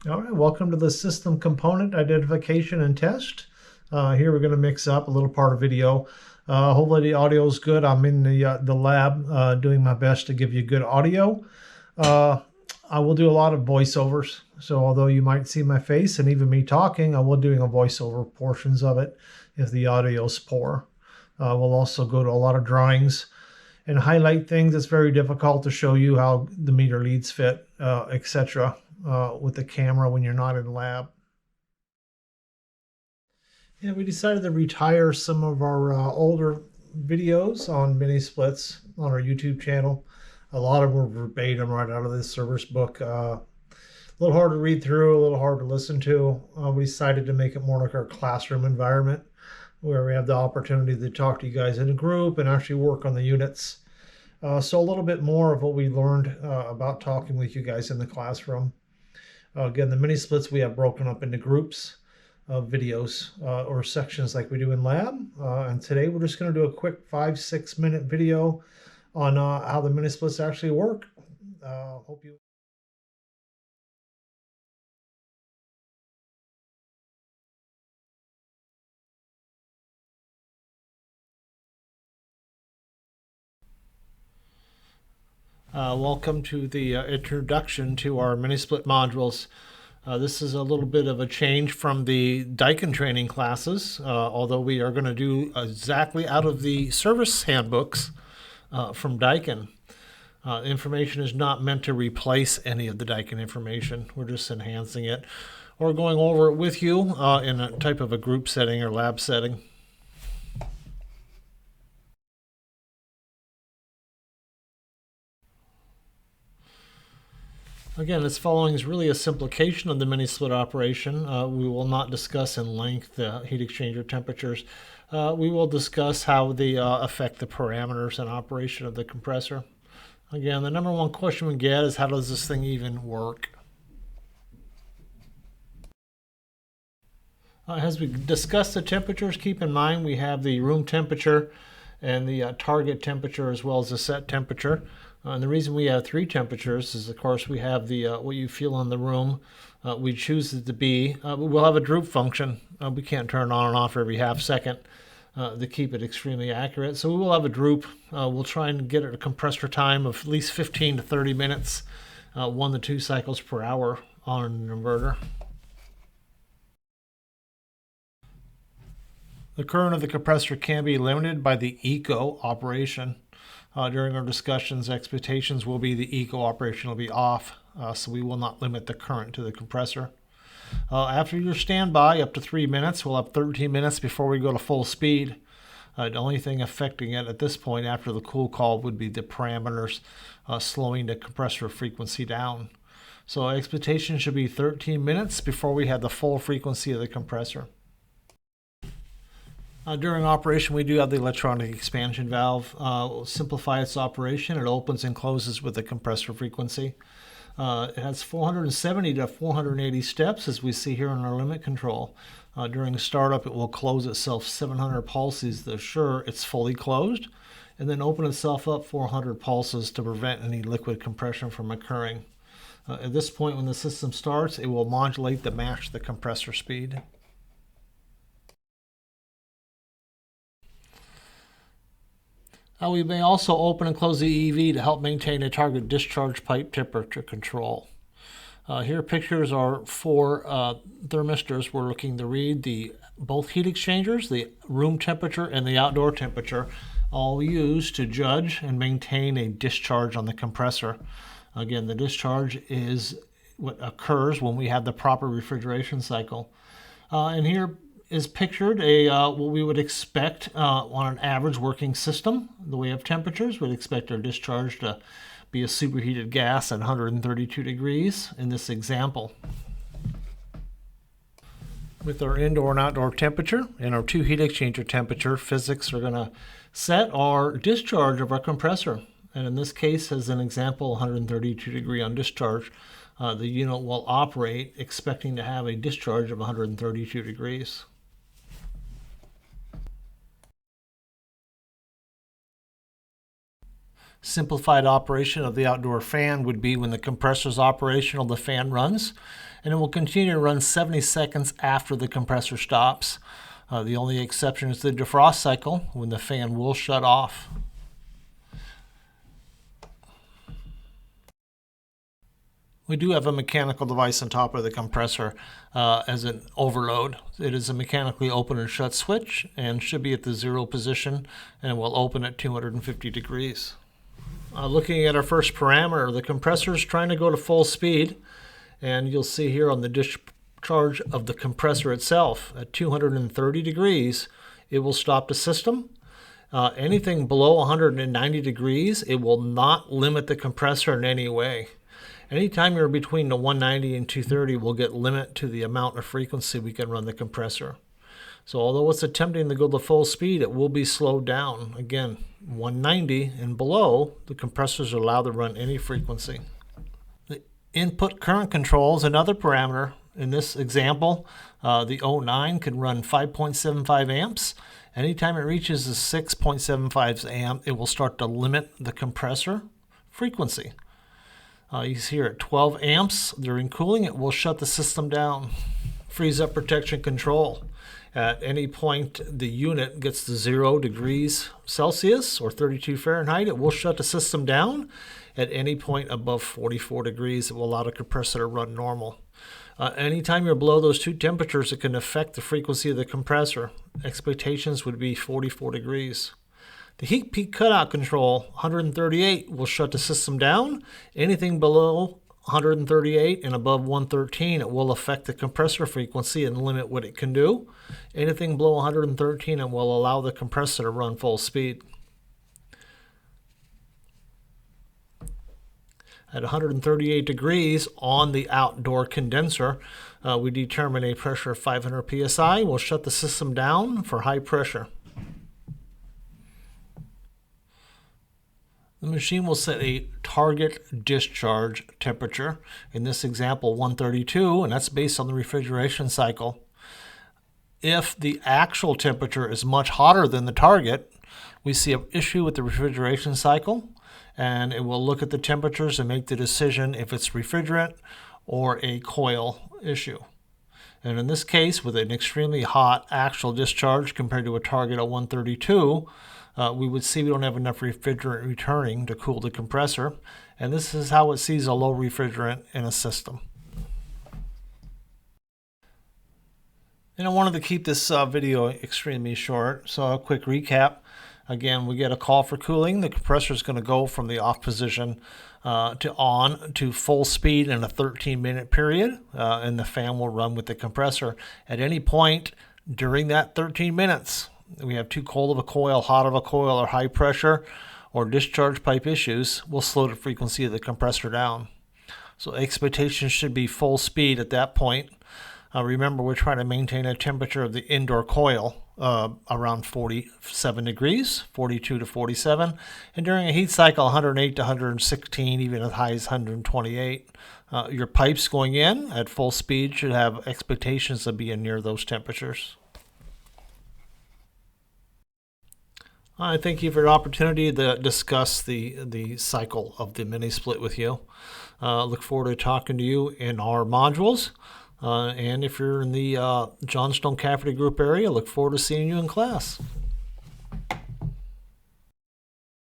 All right, welcome to the system component identification and test. Here we're going to mix up a little part of video. Hopefully the audio is good. I'm in the lab doing my best to give you good audio. I will do a lot of voiceovers. So although you might see my face and even me talking, I will doing a voiceover portions of it if the audio is poor. We'll also go to a lot of drawings and highlight things. It's very difficult to show you how the meter leads fit, etc. With the camera when you're not in lab. Yeah, we decided to retire some of our older videos on mini splits on our YouTube channel. A lot of them were verbatim right out of this service book. A little hard to read through, a little hard to listen to. We decided to make it more like our classroom environment where we have the opportunity to talk to you guys in a group and actually work on the units. So a little bit more of what we learned about talking with you guys in the classroom. Again, the mini splits we have broken up into groups of videos or sections like we do in lab. And today we're just going to do a quick 5-6 minute video on how the mini splits actually work. Hope you. Welcome to the introduction to our mini split modules. This is a little bit of a change from the Daikin training classes, although we are going to do exactly out of the service handbooks from Daikin. Information is not meant to replace any of the Daikin information. We're just enhancing it or going over it with you in a type of a group setting or lab setting. Again, this following is really a simplification of the mini split operation. We will not discuss in length the heat exchanger temperatures. We will discuss how they affect the parameters and operation of the compressor. Again, the number one question we get is how does this thing even work? As we discuss the temperatures, keep in mind we have the room temperature and the target temperature as well as the set temperature. And the reason we have 3 temperatures is, of course, we have the what you feel in the room. We choose it to be. We'll have a droop function. We can't turn it on and off every half second to keep it extremely accurate. So we will have a droop. We'll try and get a compressor time of at least 15 to 30 minutes, 1 to 2 cycles per hour on an inverter. The current of the compressor can be limited by the eco operation. During our discussions, expectations will be the eco operation will be off, so we will not limit the current to the compressor. After your standby, up to 3 minutes, we'll have 13 minutes before we go to full speed. The only thing affecting it at this point after the cool call would be the parameters slowing the compressor frequency down. So expectation should be 13 minutes before we have the full frequency of the compressor. During operation, we do have the electronic expansion valve. We'll simplify its operation. It opens and closes with the compressor frequency. It has 470 to 480 steps, as we see here in our limit control. During startup, it will close itself 700 pulses to assure it's fully closed, and then open itself up 400 pulses to prevent any liquid compression from occurring. At this point, when the system starts, it will modulate to match the compressor speed. We may also open and close the EV to help maintain a target discharge pipe temperature control. Here pictures are 4 thermistors we're looking to read both heat exchangers, the room temperature and the outdoor temperature, all used to judge and maintain a discharge on the compressor. Again, the discharge is what occurs when we have the proper refrigeration cycle. And here is pictured what we would expect on an average working system. The way of temperatures, we'd expect our discharge to be a superheated gas at 132 degrees in this example. With our indoor and outdoor temperature and our 2 heat exchanger temperature, physics are going to set our discharge of our compressor. And in this case, as an example, 132 degree on discharge, the unit will operate expecting to have a discharge of 132 degrees. Simplified operation of the outdoor fan would be when the compressor is operational, the fan runs, and it will continue to run 70 seconds after the compressor stops. The only exception is the defrost cycle, when the fan will shut off. We do have a mechanical device on top of the compressor as an overload. It is a mechanically open and shut switch and should be at the 0 position, and it will open at 250 degrees. Looking at our first parameter, the compressor is trying to go to full speed, and you'll see here on the discharge of the compressor itself at 230 degrees, it will stop the system. Anything below 190 degrees, it will not limit the compressor in any way. Anytime you're between the 190 and 230, we'll get limit to the amount of frequency we can run the compressor. So although it's attempting to go to full speed, it will be slowed down. Again, 190 and below, the compressors are allowed to run any frequency. The input current control is another parameter. In this example, the 09 can run 5.75 amps. Anytime it reaches the 6.75 amp, it will start to limit the compressor frequency. You see here at 12 amps during cooling, it will shut the system down. Freeze up protection control. At any point the unit gets to 0 degrees Celsius or 32 Fahrenheit, it will shut the system down. At any point above 44 degrees, it will allow the compressor to run normal. Anytime you're below those two temperatures, it can affect the frequency of the compressor. Expectations would be 44 degrees. The heat peak cutout control, 138, will shut the system down. Anything below 138 and above 113, it will affect the compressor frequency and limit what it can do. Anything below 113, it will allow the compressor to run full speed. At 138 degrees on the outdoor condenser, we determine a pressure of 500 psi. We'll shut the system down for high pressure. The machine will set a target discharge temperature, in this example 132, and that's based on the refrigeration cycle. If the actual temperature is much hotter than the target, we see an issue with the refrigeration cycle, and it will look at the temperatures and make the decision if it's refrigerant or a coil issue. And in this case, with an extremely hot actual discharge compared to a target of 132, we would see we don't have enough refrigerant returning to cool the compressor, and this is how it sees a low refrigerant in a system. And I wanted to keep this video extremely short, so a quick recap. Again, we get a call for cooling. The compressor is going to go from the off position to on to full speed in a 13-minute period, and the fan will run with the compressor. At any point during that 13 minutes, we have too cold of a coil, hot of a coil, or high pressure or discharge pipe issues, will slow the frequency of the compressor down. So expectations should be full speed at that point. Remember, we're trying to maintain a temperature of the indoor coil around 47 degrees, 42 to 47, and during a heat cycle 108 to 116, even as high as 128. Your pipes going in at full speed should have expectations of being near those temperatures. I thank you for the opportunity to discuss the cycle of the mini split with you. Look forward to talking to you in our modules. And if you're in the Johnstone Cafferty Group area, look forward to seeing you in class.